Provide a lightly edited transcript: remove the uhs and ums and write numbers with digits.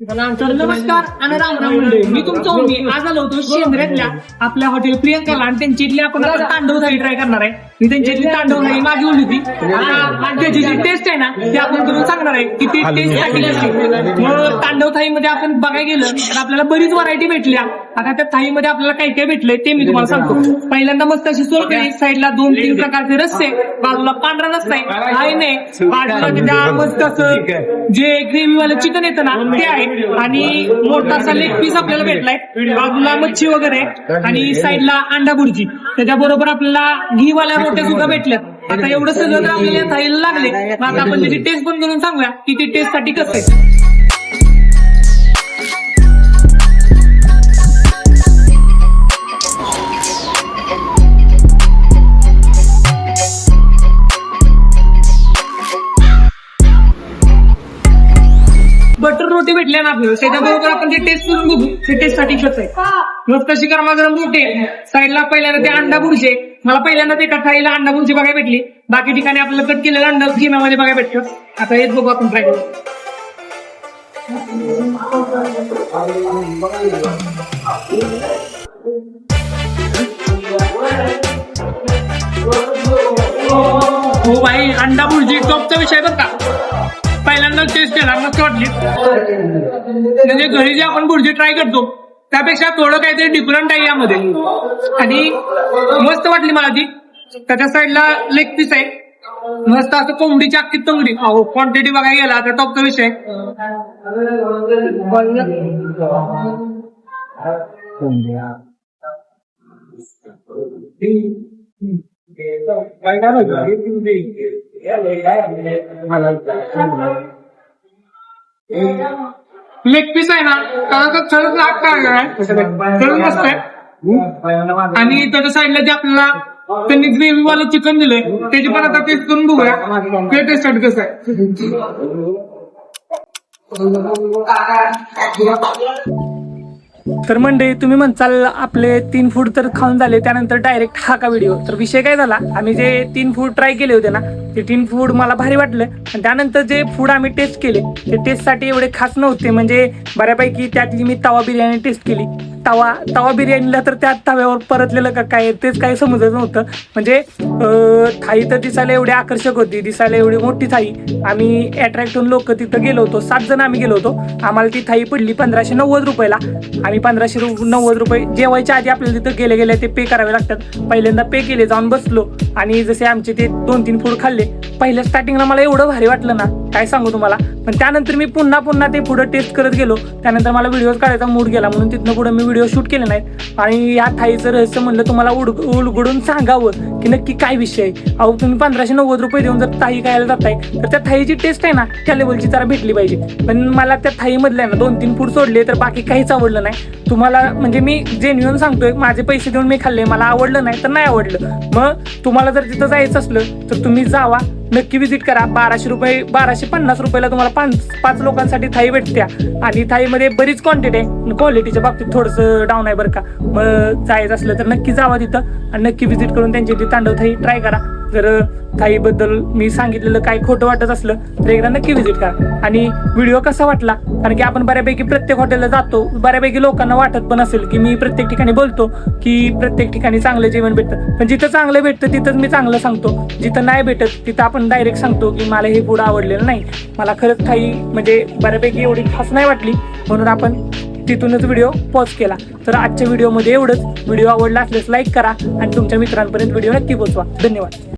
तर नमस्कार आणि रामराम मंडळी, मी तुमचा ओमी. आज आलो होतो शेंद्र्यातल्या आपल्या हॉटेल प्रियंकाला आणि त्यांची इथली आपण आता तांडव थाळी ट्राय करणार आहे. मी त्यांची इथली तांडव थाळी मागे बोलली होती आणि त्याची जी टेस्ट आहे ना ती आपण करून सांगणार आहे की ती टेस्ट साठी कशी. मग तांडव थाळीमध्ये आपण बघायला गेलं तर आपल्याला बरीच व्हरायटी भेटल्या. आता त्या थाळीमध्ये आपल्याला काय काय भेटलंय ते मी तुम्हाला सांगतो. पहिल्यांदा मस्त अशी सोलकढी, साईडला 2-3 प्रकारचे रस्से, बाजूला पांढरा रस्सा आहे, काही नाही, बाजूला त्या मस्त असं जे ग्रेव्हीवालं चिकन येतं ना ते आहे आणि मोठा असा लेग पीस आपल्याला भेटलाय, बाजूला मच्छी वगैरे आणि साईडला अंडा भुर्जी. त्याच्याबरोबर आपल्याला घीवाल्या रोट्या सुद्धा भेटल्यात. आता एवढं सगळं जर आपल्याला थाळीला लागले मग आता आपण त्याची टेस्ट पण करून सांगूया की ती टेस्ट साठी कसं आहे. बटर रोटी भेटल्या ना आपल्याला, त्याच्याबरोबर आपण ते टेस्ट करून बघू ते टेस्ट साठी कसं आहे. मस्त अशी गरमागरम रोटी, साईडला पहिल्यांदा ते अंडा भुर्जी. मला पहिल्यांदा ते थाळीला अंडा भुर्जी बघायला भेटली, बाकी ठिकाणी आपल्याला कट केलेलं अंडा घेण्यामध्ये बघायला भेटतं. आता हेच बघू आपण ट्राय करू. हो भाई, अंडा भुर्जी टॉपचा विषय बघ का. पहिल्यांदा टेस्ट केला, मस्त वाटली. म्हणजे घरी जे आपण भुर्जी ट्राय करतो त्यापेक्षा थोडं काहीतरी डिफरंट आहे यामध्ये आणि मस्त वाटली मला ती. त्याच्या साईडला लेग पीस आहे, मस्त असं कोंबडीची अख्खी तंगडी. अहो क्वांटिटी बघायला गेला तर टॉपचा विषय. लेग पीस आहे ना खरंच मस्त आहे. आणि त्याच्या साईडला जे आपल्याला त्यांनी ग्रेव्ही वालं चिकन दिलंय त्याची पण आता टेस्ट करून बघूया ते टेस्ट साठी कसं आहे. तर मंडळी, तुम्ही म्हणताल आपले 3 फूड तर खाऊन झाले, त्यानंतर डायरेक्ट हा का व्हिडिओ. तर विषय काय झाला, आम्ही जे 3 फूड ट्राय केले होते ना ते 3 फूड मला भारी वाटलं आणि त्यानंतर जे फूड आम्ही टेस्ट केले ते टेस्टसाठी एवढे खास नव्हते. म्हणजे बऱ्यापैकी त्यातली मी तवा बिर्याणी टेस्ट केली. तवा बिर्याणीला तर त्या तव्यावर परतलेलं का काय तेच काही समजत नव्हतं. म्हणजे थाळी तर दिसायला एवढी आकर्षक होती, दिसायला एवढी मोठी थाळी. आम्ही अट्रॅक्ट होऊन लोक तिथं गेलो होतो, 7 जण आम्ही गेलो होतो. आम्हाला ती थाळी पडली 1590 रुपयाला. आम्ही 1590 रुपये जेवायच्या आधी आपल्याला तिथं गेले ते पे करावे लागतात. पहिल्यांदा पे केले, जाऊन बसलो आणि जसे आमचे ते 2-3 फूड खाल्ले. पहिल्या स्टार्टिंगला मला एवढं भारी वाटलं ना काय सांगू तुम्हाला. पण त्यानंतर मी पुन्हा ते पुढं टेस्ट करत गेलो. त्यानंतर मला व्हिडिओज काढायचा मूड गेला, म्हणून तिथनं पुढे मी व्हिडिओ शूट केले नाहीत. आणि या थाळीचं रहस्य म्हणलं तुम्हाला उलगडून सांगावं की नक्की काय विषय आहे. अहो तुम्ही 1590 रुपये देऊन जर थाळी खायला जाताय तर त्या थाळीची टेस्ट आहे ना त्या लेवलची जरा भेटली पाहिजे. पण मला त्या थाळीमधल्या ना 2-3 फूड सोडले तर बाकी काहीच आवडलं नाही. तुम्हाला म्हणजे मी जेन्युइन सांगतोय, माझे पैसे देऊन मी खाल्ले, मला आवडलं नाही तर नाही आवडलं. मग तुम्हाला जर तिथं जायचं असलं तर तुम्ही जावा, नक्की विजिट करा. 1250 रुपयाला तुम्हाला 5 लोकांसाठी थाळी भेटत्या आणि थाळीमध्ये बरीच क्वांटिटी आहे. क्वालिटीच्या बाबतीत थोडंसं डाऊन आहे बरं का. मग जायचं असलं तर नक्की जावा तिथं आणि नक्की विजिट करून त्यांची ती तांडव थाळी ट्राय करा. जर थाळीबद्दल मी सांगितलेलं काही खोटं वाटत असलं तर एकदा नक्की विजिट करा. आणि व्हिडिओ कसा वाटला, कारण की आपण बऱ्यापैकी प्रत्येक हॉटेलला जातो, बऱ्यापैकी लोकांना वाटत पण असेल की मी प्रत्येक ठिकाणी बोलतो की प्रत्येक ठिकाणी चांगलं जेवण भेटतं. पण जिथं चांगलं भेटतं तिथंच मी चांगलं सांगतो, जिथं नाही भेटत तिथं आपण डायरेक्ट सांगतो की मला हे फूड आवडलेलं नाही. मला खरंच थाळी म्हणजे बऱ्यापैकी एवढी खास नाही वाटली, म्हणून आपण तिथूनच व्हिडिओ पॉज केला. तर आजच्या व्हिडिओमध्ये एवढंच. व्हिडिओ आवडला असल्यास लाईक करा आणि तुमच्या मित्रांपर्यंत व्हिडिओ नक्की पोहोचवा. धन्यवाद.